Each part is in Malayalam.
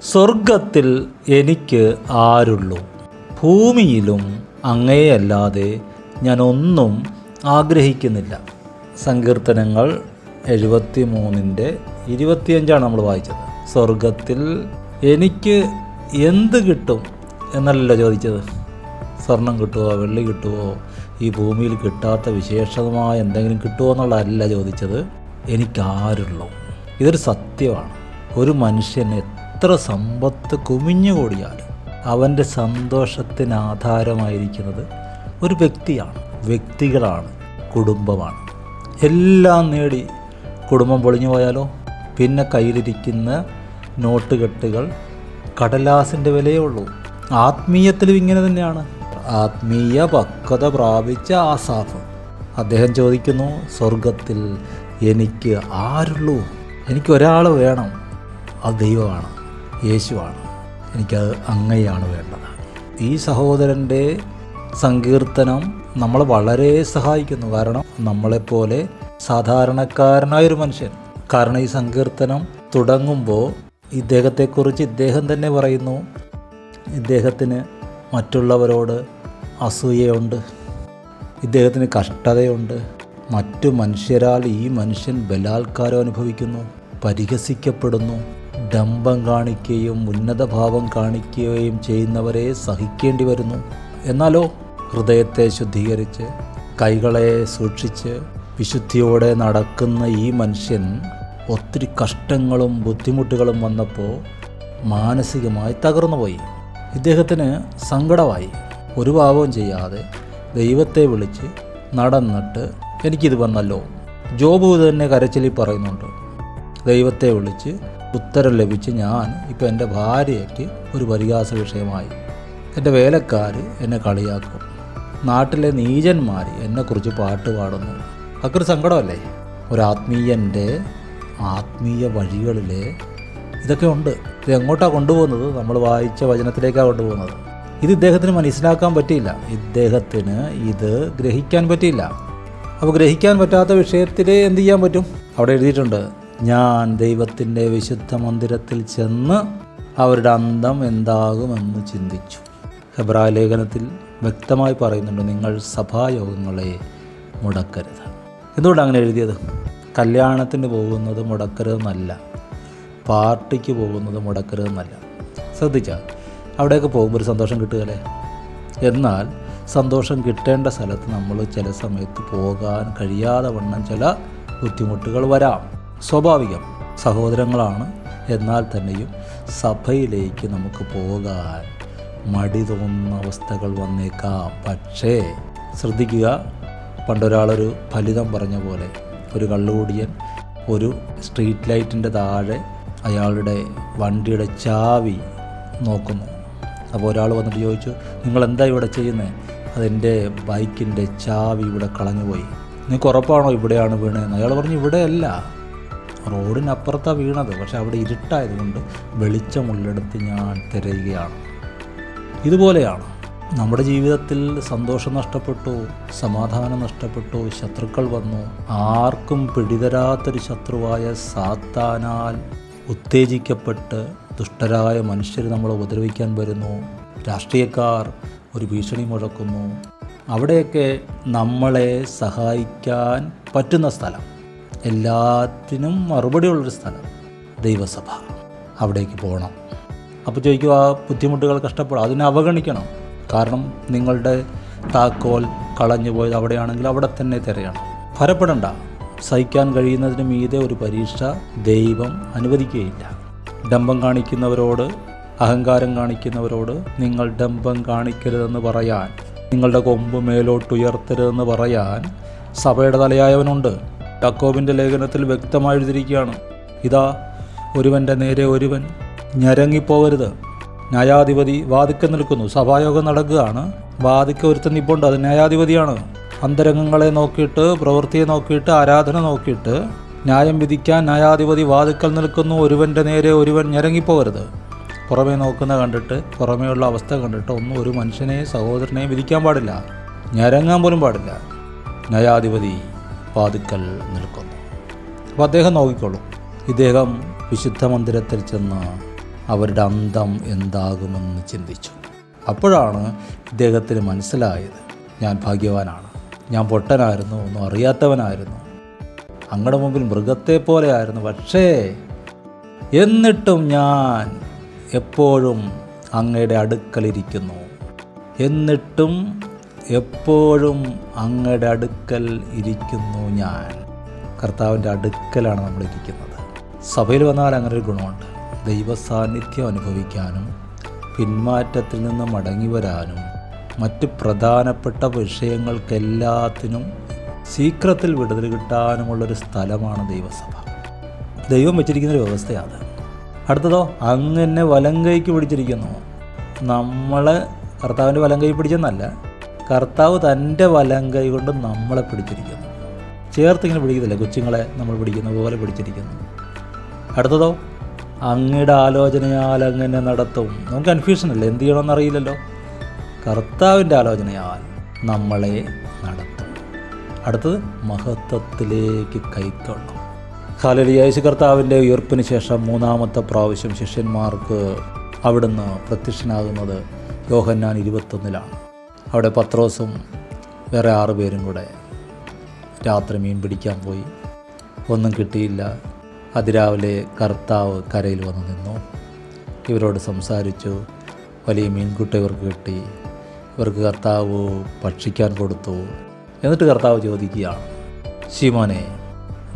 സ്വർഗത്തിൽ എനിക്ക് ആരുള്ളൂ, ഭൂമിയിലും അങ്ങയെയല്ലാതെ ഞാനൊന്നും ആഗ്രഹിക്കുന്നില്ല. സങ്കീർത്തനങ്ങൾ 73:25 നമ്മൾ വായിച്ചത്. സ്വർഗത്തിൽ എനിക്ക് എന്ത് കിട്ടും എന്നല്ല ചോദിച്ചത്. സ്വർണം കിട്ടുമോ, വെള്ളി കിട്ടുമോ, ഈ ഭൂമിയിൽ കിട്ടാത്ത വിശേഷമായ എന്തെങ്കിലും കിട്ടുമോ എന്നുള്ളതല്ല ചോദിച്ചത്. എനിക്കാരുള്ളൂ. ഇതൊരു സത്യമാണ്. ഒരു മനുഷ്യൻ എത്ര സമ്പത്ത് കുമിഞ്ഞുകൂടിയാലും അവൻ്റെ സന്തോഷത്തിന് ആധാരമായിരിക്കുന്നത് ഒരു വ്യക്തിയാണ്, വ്യക്തികളാണ്, കുടുംബമാണ്. എല്ലാം നേടി കുടുംബം പൊളിഞ്ഞു പോയാലോ? പിന്നെ കയ്യിലിരിക്കുന്ന നോട്ടുകെട്ടുകൾ കടലാസിൻ്റെ വിലയേ ഉള്ളൂ. ആത്മീയത്തിലും ഇങ്ങനെ തന്നെയാണ്. ആത്മീയ പക്വത പ്രാപിച്ച ആസാഫ് അദ്ദേഹം ചോദിക്കുന്നു, സ്വർഗത്തിൽ എനിക്ക് ആരുള്ളൂ? എനിക്കൊരാൾ വേണം, അത് ദൈവമാണ്, യേശുവാണ്. എനിക്കത് അങ്ങയാണ് വേണ്ടത്. ഈ സഹോദരൻ്റെ സങ്കീർത്തനം നമ്മളെ വളരെ സഹായിക്കുന്നു. കാരണം നമ്മളെപ്പോലെ സാധാരണക്കാരനായൊരു മനുഷ്യൻ. കാരണം ഈ സങ്കീർത്തനം തുടങ്ങുമ്പോൾ ഇദ്ദേഹത്തെക്കുറിച്ച് ഇദ്ദേഹം തന്നെ പറയുന്നു, ഇദ്ദേഹത്തിന് മറ്റുള്ളവരോട് അസൂയയുണ്ട്, ഇദ്ദേഹത്തിന് കഷ്ടതയുണ്ട്, മറ്റു മനുഷ്യരാൽ ഈ മനുഷ്യൻ ബലാത്കാരം അനുഭവിക്കുന്നു, പരിഹസിക്കപ്പെടുന്നു, ഡംഭം കാണിക്കുകയും ഉന്നതഭാവം കാണിക്കുകയും ചെയ്യുന്നവരെ സഹിക്കേണ്ടി വരുന്നു. എന്നാലോ ഹൃദയത്തെ ശുദ്ധീകരിച്ച് കൈകളെ സൂക്ഷിച്ച് വിശുദ്ധിയോടെ നടക്കുന്ന ഈ മനുഷ്യൻ ഒത്തിരി കഷ്ടങ്ങളും ബുദ്ധിമുട്ടുകളും വന്നപ്പോൾ മാനസികമായി തകർന്നുപോയി. ഇദ്ദേഹത്തിന് സങ്കടമായി. ഒരു പാപവും ചെയ്യാതെ ദൈവത്തെ വിളിച്ച് നടന്നിട്ട് എനിക്കിത് വന്നല്ലോ. ജോബ് തന്നെ കരച്ചിലിൽ പറയുന്നുണ്ട്, ദൈവത്തെ വിളിച്ച് ഉത്തരം ലഭിച്ച് ഞാൻ ഇപ്പോൾ എൻ്റെ ഭാര്യയ്ക്ക് ഒരു പരിഹാസ വിഷയമായി, എൻ്റെ വേലക്കാർ എന്നെ കളിയാക്കും, നാട്ടിലെ നീചന്മാർ എന്നെക്കുറിച്ച് പാട്ട് പാടുന്നു. അതൊക്കെ ഒരു സങ്കടമല്ലേ? ഒരാത്മീയൻ്റെ ആത്മീയ വഴികളിൽ ഇതൊക്കെ ഉണ്ട്. ഇത് എങ്ങോട്ടാണ് കൊണ്ടുപോകുന്നത്? നമ്മൾ വായിച്ച വചനത്തിലേക്കാണ് കൊണ്ടുപോകുന്നത്. ഇത് ഇദ്ദേഹത്തിന് മനസ്സിലാക്കാൻ പറ്റിയില്ല, ഇദ്ദേഹത്തിന് ഇത് ഗ്രഹിക്കാൻ പറ്റിയില്ല. അപ്പോൾ ഗ്രഹിക്കാൻ പറ്റാത്ത വിഷയത്തിൽ എന്ത് ചെയ്യാൻ പറ്റും? അവിടെ എഴുതിയിട്ടുണ്ട്, ഞാൻ ദൈവത്തിൻ്റെ വിശുദ്ധ മന്ദിരത്തിൽ ചെന്ന് അവരുടെ അന്തം എന്താകുമെന്ന് ചിന്തിച്ചു. ഹെബ്രായ ലേഖനത്തിൽ വ്യക്തമായി പറയുന്നുണ്ട്, നിങ്ങൾ സഭായോഗങ്ങളെ മുടക്കരുത്. എന്തുകൊണ്ടാണ് അങ്ങനെ എഴുതിയത്? കല്യാണത്തിന് പോകുന്നത് മുടക്കരുതെന്നല്ല, പാർട്ടിക്ക് പോകുന്നത് മുടക്കരുതെന്നല്ല. ശ്രദ്ധിച്ചാൽ അവിടെയൊക്കെ പോകുമ്പോൾ ഒരു സന്തോഷം കിട്ടുകയല്ലേ? എന്നാൽ സന്തോഷം കിട്ടേണ്ട സ്ഥലത്ത് നമ്മൾ ചില സമയത്ത് പോകാൻ കഴിയാതെ വണ്ണം ചില ബുദ്ധിമുട്ടുകൾ വരാം, സ്വാഭാവികം. സഹോദരങ്ങളാണ്, എന്നാൽ തന്നെയും സഭയിലേക്ക് നമുക്ക് പോകാൻ മടി തോന്നുന്ന അവസ്ഥകൾ വന്നേക്കാം. പക്ഷേ ശ്രദ്ധിക്കുക, പണ്ടൊരാളൊരു ഫലിതം പറഞ്ഞ പോലെ, ഒരു കള്ളുകൂടിയൻ ഒരു സ്ട്രീറ്റ് ലൈറ്റിൻ്റെ താഴെ അയാളുടെ വണ്ടിയുടെ ചാവി നോക്കുന്നു. അപ്പോൾ ഒരാൾ വന്നിട്ട് ചോദിച്ചു, നിങ്ങളെന്താ ഇവിടെ ചെയ്യുന്നത്? അതെൻ്റെ ബൈക്കിൻ്റെ ചാവി ഇവിടെ കളഞ്ഞുപോയി. നിങ്ങൾക്ക് ഉറപ്പാണോ ഇവിടെയാണ് വീണതെന്ന്? അയാൾ പറഞ്ഞു, ഇവിടെയല്ല, റോഡിനപ്പുറത്താണ് വീണത്, പക്ഷെ അവിടെ ഇരുട്ടായതുകൊണ്ട് വെളിച്ചമുള്ളിടത്ത് ഞാൻ തിരയുകയാണ്. ഇതുപോലെയാണ് നമ്മുടെ ജീവിതത്തിൽ സന്തോഷം നഷ്ടപ്പെട്ടു, സമാധാനം നഷ്ടപ്പെട്ടു, ശത്രുക്കൾ വന്നു. ആർക്കും പിടിതരാത്തൊരു ശത്രുവായ സാത്താനാൽ ഉത്തേജിക്കപ്പെട്ട് ദുഷ്ടരായ മനുഷ്യർ നമ്മളെ ഉപദ്രവിക്കാൻ വരുന്നു. രാഷ്ട്രീയക്കാർ ഒരു ഭീഷണി മുഴക്കുന്നു. അവിടെയൊക്കെ നമ്മളെ സഹായിക്കാൻ പറ്റുന്ന സ്ഥലം, എല്ലാത്തിനും മറുപടിയുള്ളൊരു സ്ഥലം ദൈവസഭ. അവിടേക്ക് പോകണം. അപ്പോൾ ചോദിക്കുക, ആ ബുദ്ധിമുട്ടുകൾ കഷ്ടപ്പെടും, അതിനെ അവഗണിക്കണം. കാരണം നിങ്ങളുടെ താക്കോൽ കളഞ്ഞു പോയത് അവിടെയാണെങ്കിൽ അവിടെ തന്നെ തിരയണം. ഭയപ്പെടണ്ട, സഹിക്കാൻ കഴിയുന്നതിന് മീതെ ഒരു പരീക്ഷ ദൈവം അനുവദിക്കുകയില്ല. ഡംഭം കാണിക്കുന്നവരോട്, അഹങ്കാരം കാണിക്കുന്നവരോട് നിങ്ങൾ ഡംഭം കാണിക്കരുതെന്ന് പറയാൻ, നിങ്ങളുടെ കൊമ്പ് മേലോട്ടുയർത്തരുതെന്ന് പറയാൻ സഭയുടെ തലയായവനുണ്ട്. യാക്കോബിൻ്റെ ലേഖനത്തിൽ വ്യക്തമായി എഴുതിയിരിക്കുകയാണ്, ഇതാ ഒരുവൻ്റെ നേരെ ഒരുവൻ ഞരങ്ങിപ്പോകരുത്. ന്യായാധിപതി വാദിക്ക നിൽക്കുന്നു. സഭായോഗം നടക്കുകയാണ്, വാദിക്ക ഒരുത്തൻ നിപ്പുണ്ട്, അത് ന്യായാധിപതിയാണ്. അന്തരംഗങ്ങളെ നോക്കിയിട്ട്, പ്രവൃത്തിയെ നോക്കിയിട്ട്, ആരാധന നോക്കിയിട്ട് ന്യായം വിധിക്കാൻ ന്യായാധിപതി വാദിക്കൽ നിൽക്കുന്നു. ഒരുവൻ്റെ നേരെ ഒരുവൻ ഞരങ്ങിപ്പോകരുത്. പുറമേ നോക്കുന്ന കണ്ടിട്ട്, പുറമേയുള്ള അവസ്ഥ കണ്ടിട്ട് ഒന്നും ഒരു മനുഷ്യനെ, സഹോദരനെ വിധിക്കാൻ പാടില്ല, ഞരങ്ങാൻ പോലും പാടില്ല. ന്യായാധിപതി വാദിക്കൽ നിൽക്കുന്നു. അപ്പോൾ അദ്ദേഹം നോക്കിക്കോളും. ഇദ്ദേഹം വിശുദ്ധ മന്ദിരത്തിൽ ചെന്ന് അവരുടെ അന്തം എന്താകുമെന്ന് ചിന്തിച്ചു. അപ്പോഴാണ് ഇദ്ദേഹത്തിന് മനസ്സിലായത്, ഞാൻ ഭാഗ്യവാനാണ്, ഞാൻ പൊട്ടനായിരുന്നു, ഒന്നും അറിയാത്തവനായിരുന്നു, അങ്ങയുടെ മുമ്പിൽ മൃഗത്തെ പോലെയായിരുന്നു. പക്ഷേ എന്നിട്ടും ഞാൻ എപ്പോഴും അങ്ങയുടെ അടുക്കലിരിക്കുന്നു, എന്നിട്ടും എപ്പോഴും അങ്ങയുടെ അടുക്കൽ ഇരിക്കുന്നു. ഞാൻ കർത്താവിൻ്റെ അടുക്കലാണ് നമ്മളിരിക്കുന്നത്. സഭയിൽ വന്നാൽ അങ്ങനെ ഒരു ഗുണമുണ്ട്. ദൈവസാന്നിധ്യം അനുഭവിക്കാനും പിന്മാറ്റത്തിൽ നിന്ന് മടങ്ങി വരാനും മറ്റ് പ്രധാനപ്പെട്ട വിഷയങ്ങൾക്കെല്ലാത്തിനും ശീഘ്രത്തിൽ വിടുതൽ കിട്ടാനുമുള്ളൊരു സ്ഥലമാണ് ദൈവസഭ. ദൈവം വെച്ചിരിക്കുന്നൊരു വ്യവസ്ഥയാണ്. അടുത്തതോ, അങ്ങനെ വലങ്കൈക്ക് പിടിച്ചിരിക്കുന്നു. നമ്മളെ കർത്താവിൻ്റെ വലങ്കൈ പിടിച്ചെന്നല്ല, കർത്താവ് തൻ്റെ വലങ്കൈ കൊണ്ട് നമ്മളെ പിടിച്ചിരിക്കുന്നു. ചേർത്തിങ്ങനെ പിടിക്കത്തില്ല, കൊച്ചുങ്ങളെ നമ്മൾ പിടിക്കുന്ന പോലെ പിടിച്ചിരിക്കുന്നു. അടുത്തതോ, അങ്ങയുടെ ആലോചനയാൽ അങ്ങനെ നടത്തും. നമുക്ക് കൺഫ്യൂഷനല്ല, എന്ത് ചെയ്യണമെന്നറിയില്ലല്ലോ. കർത്താവിൻ്റെ ആലോചനയാൽ നമ്മളെ നടത്തും. അടുത്തത്, മഹത്വത്തിലേക്ക് കൈക്കൊള്ളും. ഹല്ലേലൂയ. യേശു കർത്താവിൻ്റെ ഉയർപ്പിന് ശേഷം മൂന്നാമത്തെ പ്രാവശ്യം ശിഷ്യന്മാർക്ക് അവിടുന്ന് പ്രത്യക്ഷനാകുന്നത് യോഹന്നാൻ 21 അവിടെ പത്രോസും വേറെ 6 പേരും കൂടെ രാത്രി മീൻ പിടിക്കാൻ പോയി. ഒന്നും കിട്ടിയില്ല. അതിരാവിലെ കർത്താവ് കരയിൽ വന്ന് നിന്നു, ഇവരോട് സംസാരിച്ചു. വലിയ മീൻകുട്ട ഇവർക്ക് കിട്ടി. ഇവർക്ക് കർത്താവ് ഭക്ഷിക്കാൻ കൊടുത്തു. എന്നിട്ട് കർത്താവ് ചോദിക്കുകയാണ്, ശിമോനെ,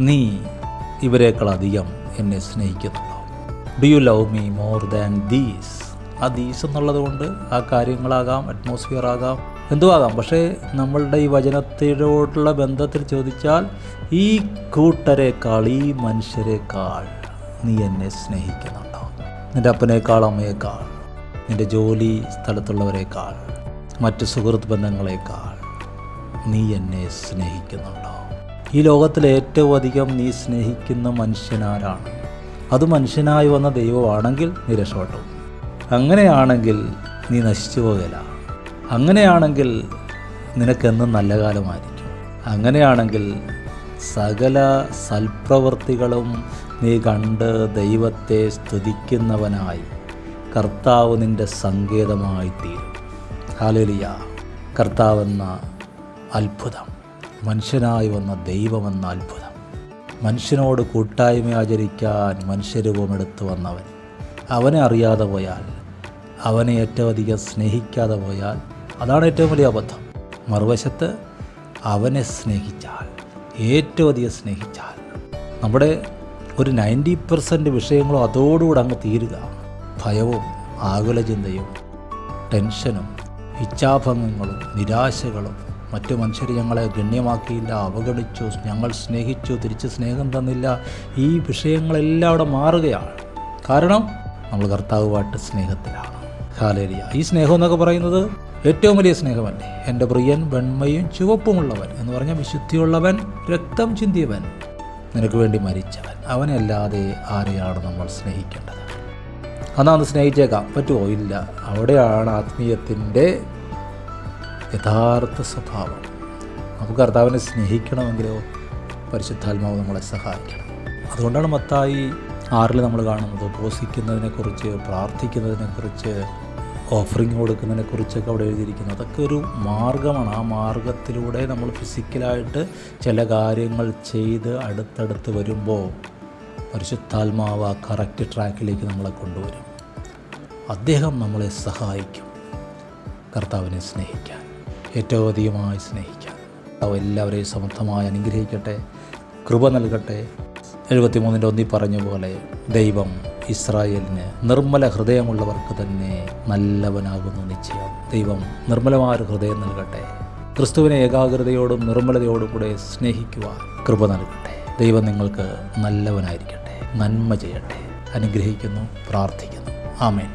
നീ ഇവരെക്കാളധികം എന്നെ സ്നേഹിക്കുന്നുണ്ടോ? Do you love me more than these? ആ ദീസ് എന്നുള്ളത് കൊണ്ട് ആ കാര്യങ്ങളാകാം, അറ്റ്മോസ്ഫിയർ ആകാം, എന്തുവാകാം. പക്ഷേ നമ്മളുടെ ഈ വചനത്തിനോടുള്ള ബന്ധത്തിൽ ചോദിച്ചാൽ, ഈ കൂട്ടരേക്കാൾ, ഈ മനുഷ്യരെക്കാൾ നീ എന്നെ സ്നേഹിക്കുന്നുണ്ടോ? നിൻ്റെ അപ്പനേക്കാൾ, അമ്മയേക്കാൾ, നിൻ്റെ ജോലി സ്ഥലത്തുള്ളവരെക്കാൾ, മറ്റ് സുഹൃത്ത് ബന്ധങ്ങളെക്കാൾ നീ എന്നെ സ്നേഹിക്കുന്നുണ്ടോ? ഈ ലോകത്തിൽ ഏറ്റവും അധികം നീ സ്നേഹിക്കുന്ന മനുഷ്യനാരാണ്? അത് മനുഷ്യനായി വന്ന ദൈവമാണെങ്കിൽ നീ രക്ഷപ്പെട്ടു. അങ്ങനെയാണെങ്കിൽ നീ നശിച്ചു പോകല. അങ്ങനെയാണെങ്കിൽ നിനക്കെന്നും നല്ല കാലമായിരിക്കും. അങ്ങനെയാണെങ്കിൽ സകല സൽപ്രവൃത്തികളും നീ കണ്ട് ദൈവത്തെ സ്തുതിക്കുന്നവനായി കർത്താവ് നിൻ്റെ സങ്കേതമായി തീരും. ഹല്ലേലൂയ. കർത്താവെന്ന അത്ഭുതം, മനുഷ്യനായി വന്ന ദൈവമെന്ന അത്ഭുതം, മനുഷ്യനോട് കൂട്ടായ്മ ആചരിക്കാൻ മനുഷ്യരൂപമെടുത്തു വന്നവൻ, അവനെ അറിയാതെ പോയാൽ, അവനെ ഏറ്റവും അധികം സ്നേഹിക്കാതെ പോയാൽ അതാണ് ഏറ്റവും വലിയ അബദ്ധം. മറുവശത്ത് അവനെ സ്നേഹിച്ചാൽ, ഏറ്റവും അധികം സ്നേഹിച്ചാൽ, നമ്മുടെ ഒരു 90% വിഷയങ്ങളും അതോടുകൂടെ അങ്ങ് തീരുക. ഭയവും ആകുല ചിന്തയും ടെൻഷനും ഇച്ഛാഭംഗങ്ങളും നിരാശകളും, മറ്റു മനുഷ്യർ ഞങ്ങളെ ഗണ്യമാക്കിയില്ല, അവഗണിച്ചു, ഞങ്ങൾ സ്നേഹിച്ചു, തിരിച്ച് സ്നേഹം തന്നില്ല, ഈ വിഷയങ്ങളെല്ലാം അവിടെ മാറുകയാണ്. കാരണം നമ്മൾ കർത്താവുമായിട്ട് സ്നേഹത്തിലാണ്. ഹല്ലേലൂയ. ഈ സ്നേഹം എന്നൊക്കെ പറയുന്നത് ഏറ്റവും വലിയ സ്നേഹമല്ലേ? എൻ്റെ പ്രിയൻ വെണ്മയും ചുവപ്പുമുള്ളവൻ എന്ന് പറഞ്ഞാൽ വിശുദ്ധിയുള്ളവൻ, രക്തം ചിന്തിയവൻ, നിനക്ക് വേണ്ടി മരിച്ചവൻ, അവനല്ലാതെ ആരെയാണ് നമ്മൾ സ്നേഹിക്കേണ്ടത്? അന്ന് സ്നേഹിച്ചേക്കാം, പറ്റുമോ? ഇല്ല. അവിടെയാണ് ആത്മീയത്തിൻ്റെ യഥാർത്ഥ സ്വഭാവം. നമുക്ക് കർത്താവിനെ സ്നേഹിക്കണമെങ്കിലോ പരിശുദ്ധാത്മാവ് നമ്മളെ സഹായിക്കണം. അതുകൊണ്ടാണ് മത്തായി 6 നമ്മൾ കാണുന്നത് ഉപവസിക്കുന്നതിനെക്കുറിച്ച്, പ്രാർത്ഥിക്കുന്നതിനെക്കുറിച്ച്, ഓഫറിങ് കൊടുക്കുന്നതിനെക്കുറിച്ചൊക്കെ അവിടെ എഴുതിയിരിക്കുന്നത്. അതൊക്കെ ഒരു മാർഗമാണ്. ആ മാർഗത്തിലൂടെ നമ്മൾ ഫിസിക്കലായിട്ട് ചില കാര്യങ്ങൾ ചെയ്ത് അടുത്തടുത്ത് വരുമ്പോൾ പരിശുദ്ധാത്മാവ് ആ കറക്റ്റ് ട്രാക്കിലേക്ക് നമ്മളെ കൊണ്ടുവരും. അദ്ദേഹം നമ്മളെ സഹായിക്കും കർത്താവിനെ സ്നേഹിക്കാൻ, ഏറ്റവും അധികമായി സ്നേഹിക്കാൻ. കർത്താവ് എല്ലാവരെയും സമർത്ഥമായി അനുഗ്രഹിക്കട്ടെ, കൃപ നൽകട്ടെ. 73:1 പറഞ്ഞ പോലെ ദൈവം ഇസ്രായേലിന് നിർമ്മല ഹൃദയമുള്ളവർക്ക് തന്നെ നല്ലവനാകുന്നു നിശ്ചയം. ദൈവം നിർമ്മലമായൊരു ഹൃദയം നൽകട്ടെ. ക്രിസ്തുവിനെ ഏകാഗ്രതയോടും നിർമ്മലതയോടും കൂടെ സ്നേഹിക്കുവാൻ കൃപ നൽകട്ടെ. ദൈവം നിങ്ങൾക്ക് നല്ലവനായിരിക്കട്ടെ, നന്മ ചെയ്യട്ടെ. അനുഗ്രഹിക്കുന്നു, പ്രാർത്ഥിക്കുന്നു. ആമേൻ.